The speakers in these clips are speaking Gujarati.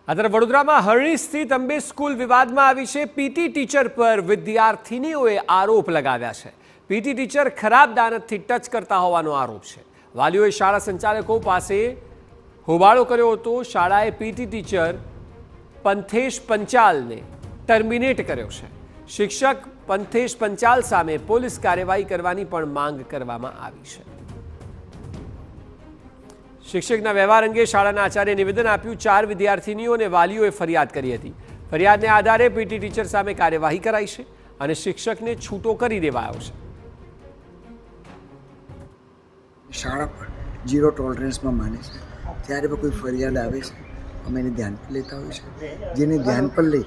અત્યારે વડોદરામાં હરણી સ્થિત અંબે સ્કૂલ વિવાદમાં આવી છે। પીટી ટીચર પર વિદ્યાર્થીનીઓએ આરોપ લગાવ્યા છે। પીટી ટીચર ખરાબ દાનતથી ટચ કરતા હોવાનો આરોપ છે। વાલીઓએ શાળા સંચાલકો પાસે હોબાળો કર્યો હતો। શાળાએ પીટી ટીચર પંથેશ પંચાલને ટર્મિનેટ કર્યો છે। શિક્ષક પંથેશ પંચાલ સામે પોલીસ કાર્યવાહી કરવાની પણ માંગ કરવામાં આવી છે। શિક્ષકના વ્યવહાર અંગે શાળાના આચાર્ય નિવેદન આપ્યું। 4 વિદ્યાર્થીનીઓ અને વાલીઓએ ફરિયાદ કરી હતી। ફરિયાદને આધારે પીટી ટીચર સામે કાર્યવાહી કરાઈ છે અને શિક્ષકને છૂટો કરી દેવાયો છે। શાળા પર ઝીરો ટોલરન્સમાં માને છે। ત્યારે પણ કોઈ ફરિયાદ આવે છે અમે એને ધ્યાન પર લેતા હોય છે, જેને ધ્યાન પર લઈ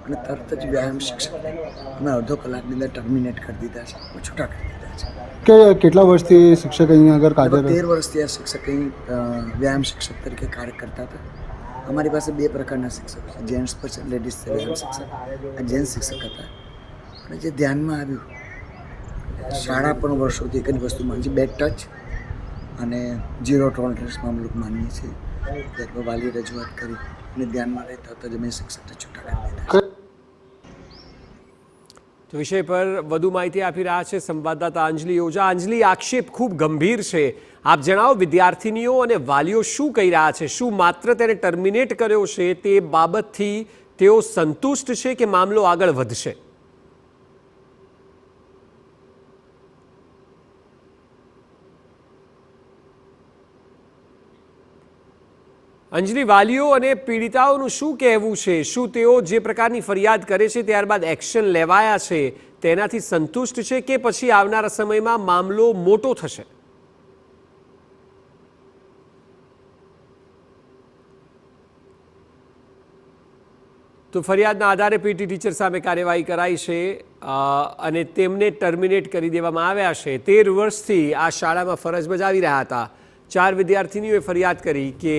અને તરત જ વ્યાયામ શિક્ષકને અમે અડધો કલાકની અંદર ટર્મિનેટ કરી દીધા છે, છૂટા કરી દીધા છે। કે કેટલા વર્ષથી શિક્ષક અહીંયા આગળ કાર્ય 13 વર્ષથી આ શિક્ષક અહીં વ્યાયામ શિક્ષક તરીકે કાર્ય કરતા હતા। અમારી પાસે 2 પ્રકારના શિક્ષકો છે, જેન્ટ્સ પર છે, લેડીઝ છે વ્યાયામ શિક્ષક। આ જેન્ટ્સ શિક્ષક હતા અને જે ધ્યાનમાં આવ્યું, શાળા પણ વર્ષોથી એક જ વસ્તુ માને છે, બેડ ટચ અને ઝીરો ટોલરન્સમાં અમે લોકો માનીએ છીએ। ત્યારે વાલી રજૂઆત કરી અને ધ્યાનમાં રહેતા હતા જ અમે શિક્ષકને છૂટા કરી દીધા। તો વિષય પર વધુ માહિતી આપી રહ્યા છે સંવાદદાતા અંજલિ ઓઝા। અંજલિ, આક્ષેપ ખૂબ ગંભીર છે। આપ જણાવો, વિદ્યાર્થીનીઓ અને વાલીઓ શું કહી રહ્યા છે? શું માત્ર તેને ટર્મિનેટ કર્યો છે તે બાબતથી તેઓ સંતુષ્ટ છે કે મામલો આગળ વધશે? અંજલિ, વાલીઓ અને પીડિતાઓનું શું કહેવું છે? શું તેઓ જે પ્રકારની ફરિયાદ કરે છે ત્યારબાદ એક્શન લેવાયા છે તેનાથી સંતુષ્ટ છે કે પછી આવનારા સમયમાં મામલો મોટો થશે? તો ફરિયાદના આધારે પીટી ટીચર સામે કાર્યવાહી કરાઈ છે અને તેમને ટર્મિનેટ કરી દેવામાં આવ્યા છે। 13 વર્ષથી આ શાળામાં ફરજ બજાવી રહ્યા હતા। 4 વિદ્યાર્થીનીઓએ ફરિયાદ કરી કે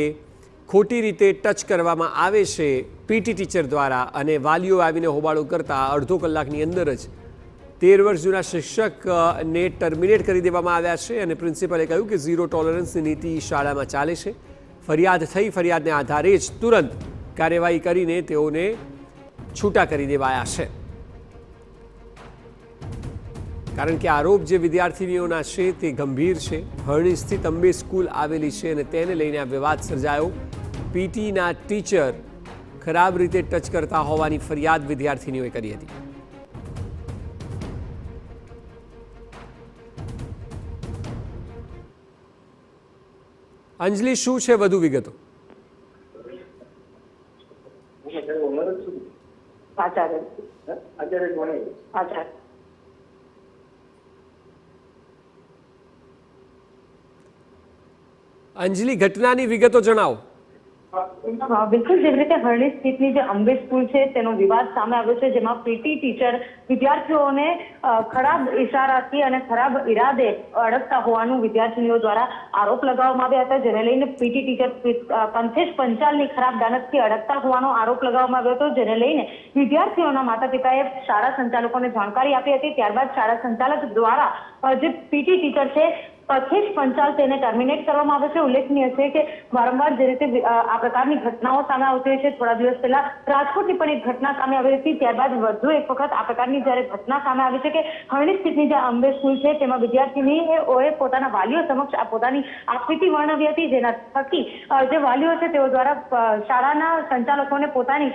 ખોટી રીતે ટચ કરવામાં આવે છે પીટી ટીચર દ્વારા અને વાલીઓ આવીને હોબાળો કરતા અડધો કલાકની અંદર જ 13 વર્ષ જૂના શિક્ષકને ટર્મિનેટ કરી દેવામાં આવ્યા છે અને પ્રિન્સિપલે કહ્યું કે ઝીરો ટોલરન્સની નીતિ શાળામાં ચાલે છે। ફરિયાદ થઈ, ફરિયાદને આધારે જ તુરંત કાર્યવાહી કરીને તેઓને છૂટા કરી દેવાયા છે, કારણ કે આરોપ જે વિદ્યાર્થીનીઓના છે તે ગંભીર છે। હરણી સ્થિત અંબે સ્કૂલ આવેલી છે અને તેને લઈને આ વિવાદ સર્જાયો। પીટીના ટીચર ખરાબ રીતે ટચ કરતા હોવાની ફરિયાદ વિદ્યાર્થીનીઓએ કરી હતી। અંજલિ, શું છે વધુ વિગતો? અંજલિ, ઘટનાની વિગતો જણાવો। બિલકુલ, જેવી રીતે હરણી સ્થિતની જે અંબે સ્કૂલ છે તેનો વિવાદ સામે આવ્યો છે, જેમાં પીટી ટીચર વિદ્યાર્થીઓને ખરાબ ઇશારાથી અને ખરાબ ઈરાદે અડકતા હોવાનું વિદ્યાર્થીનીઓ દ્વારા આરોપ લગાવવામાં આવ્યા હતા, જેને લઈને પીટી ટીચર પંથેશ પંચાલની ખરાબ દાનતથી અડકતા હોવાનો આરોપ લગાવવામાં આવ્યો હતો, જેને લઈને વિદ્યાર્થીઓના માતા પિતાએ શાળા સંચાલકોને જાણકારી આપી હતી। ત્યારબાદ શાળા સંચાલક દ્વારા જે પીટી ટીચર છે પંથેશ પંચાલ તેને ટર્મિનેટ કરવામાં આવે છે। ઉલ્લેખનીય છે કે વારંવાર જે રીતે આ પ્રકારની ઘટનાઓ સામે આવતી હોય છે, થોડા દિવસ પહેલા રાજકોટની પણ એક ઘટના સામે આવી હતી, ત્યારબાદ વધુ એક વખત આ પ્રકારની જ્યારે ઘટના સામે આવી છે કે હરણી સ્થિતની જે અંબે સ્કૂલ છે તેમાં વિદ્યાર્થીનીઓએ પોતાના વાલીઓ સમક્ષ આ પોતાની આકૃતિ વર્ણવી હતી, જેના થકી જે વાલીઓ છે તેઓ દ્વારા શાળાના સંચાલકોને પોતાની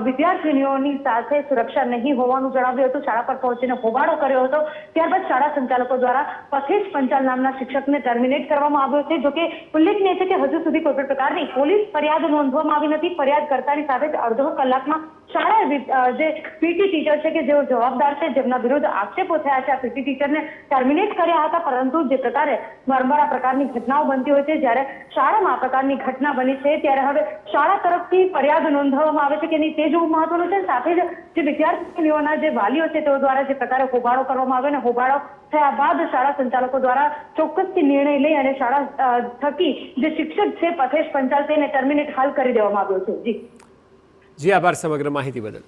વિદ્યાર્થીનીઓની સાથે સુરક્ષા નહીં હોવાનું જણાવ્યું હતું। શાળા પર પહોંચીને હોબાળો કર્યો હતો। ત્યારબાદ શાળા સંચાલકો દ્વારા પંથેશ પંચાલ નામના શિક્ષકને ટર્મિનેટ કરવામાં આવ્યો છે। જોકે ઉલ્લેખનીય છે કે હજુ સુધી કોઈ પણ પ્રકારની પોલીસ ફરિયાદ નોંધવામાં આવી નથી। ફરિયાદ કરતાની સાથે જ અડધો કલાકમાં શાળાએ જે પીટી ટીચર છે કે જેઓ જવાબદાર છે, જેમના વિરુદ્ધ આક્ષેપો થયા છે, આ પીટી ટીચરને ટર્મિનેટ કર્યા હતા। પરંતુ જે પ્રકારે વારંવાર આ પ્રકારની ઘટનાઓ બનતી હોય છે, જ્યારે શાળામાં આ પ્રકારની ઘટના બની છે ત્યારે હવે શાળા તરફથી ફરિયાદ નોંધવામાં આવે છે કે નહીં તે જોવું મહત્વનું છે। સાથે જ જે વિદ્યાર્થીનીઓના જે વાલીઓ છે તેઓ દ્વારા જે પ્રકારે હોબાળો કરવામાં આવ્યો અને હોબાળો થયા બાદ શાળા સંચાલકો દ્વારા ચોક્કસથી નિર્ણય લઈ અને શાળા થકી જે શિક્ષક છે પંથેશ પંચાલ તેને ટર્મિનેટ હાલ કરી દેવામાં આવ્યો છે। જી, આભાર સમગ્ર માહિતી બદલ।